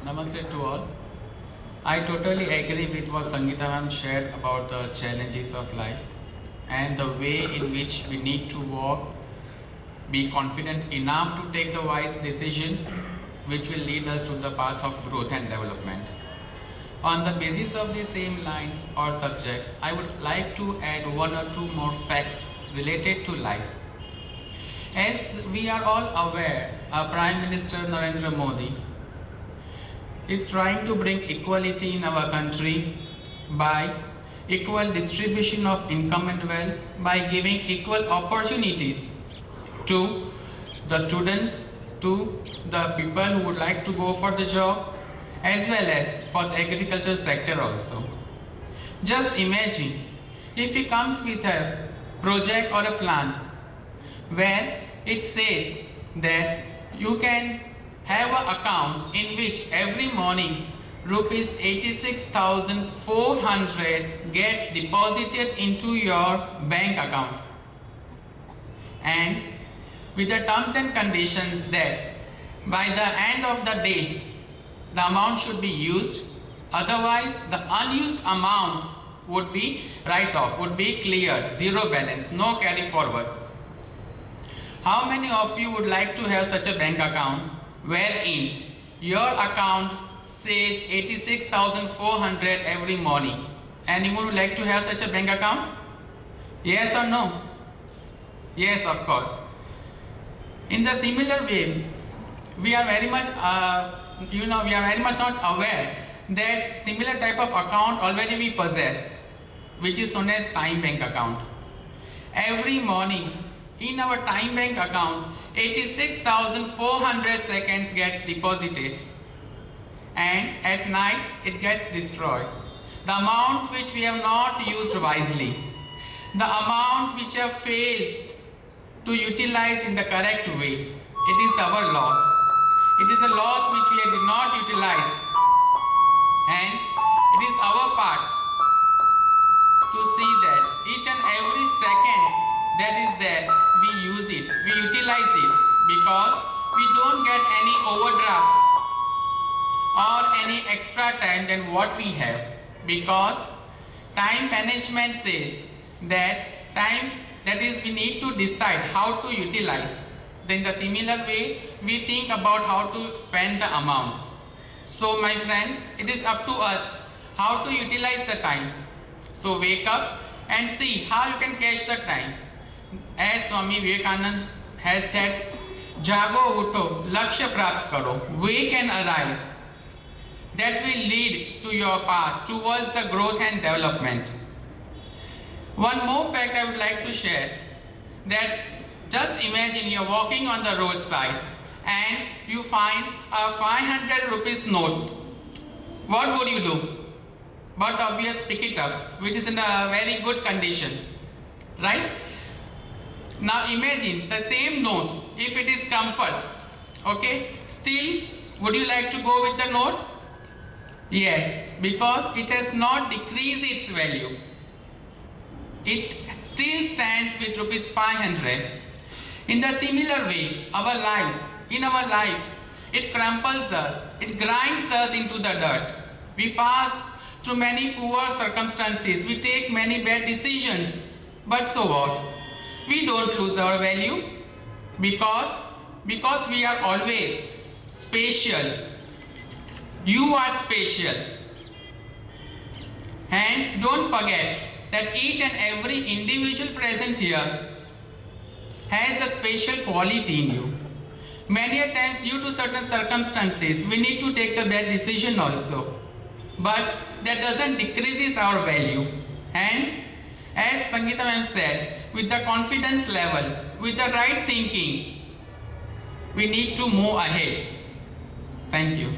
Namaste to all. I totally agree with what Sangeeta ma'am shared about the challenges of life and the way in which we need to walk, be confident enough to take the wise decision which will lead us to the path of growth and development. On the basis of the same line or subject, I would like to add one or two more facts related to life. As we are all aware, our Prime Minister Narendra Modi is trying to bring equality in our country by equal distribution of income and wealth, by giving equal opportunities to the students, to the people who would like to go for the job, as well as for the agriculture sector also. Just imagine if he comes with a project or a plan where it says that you can have an account in which every morning rupees 86,400 gets deposited into your bank account, and with the terms and conditions that by the end of the day the amount should be used, otherwise the unused amount would be write off, would be cleared, zero balance, no carry forward. How many of you would like to have such a bank account wherein your account says 86,400 every morning? Anyone would like to have such a bank account? Yes or no? Yes, of course. In the similar way, we are very much not aware that similar type of account already we possess, which is known as time bank account. Every morning in our time bank account, 86,400 seconds gets deposited, and at night it gets destroyed. The amount which we have not used wisely, the amount which have failed to utilize in the correct way, it is our loss. It is a loss which we did not utilize. Hence, it is our part to see that each and every second that is there, we use it, we utilize it, because we don't get any overdraft or any extra time than what we have, because time management says that time, that is, we need to decide how to utilize. Then the similar way we think about how to spend the amount. So my friends, it is up to us how to utilize the time. So wake up and see how you can catch the time. As Swami Vivekananda has said, Jago Utho, Lakshya Prapt Karo, wake and arise. That will lead to your path towards the growth and development. One more fact I would like to share, that just imagine you are walking on the roadside and you find a 500 rupees note. What would you do? But obvious, pick it up, which is in a very good condition, right? Now imagine the same note, if it is crumpled, okay, still would you like to go with the note? Yes, because it has not decreased its value. It still stands with rupees 500. In the similar way, in our life, it crumples us, it grinds us into the dirt. We pass through many poor circumstances, we take many bad decisions, but so what? We don't lose our value because we are always special. You are special. Hence, don't forget that each and every individual present here has a special quality in you. Many a times, due to certain circumstances, we need to take the bad decision also. But that doesn't decreases our value. Hence, as Sangeeta ma'am said, with the confidence level, with the right thinking, we need to move ahead. Thank you.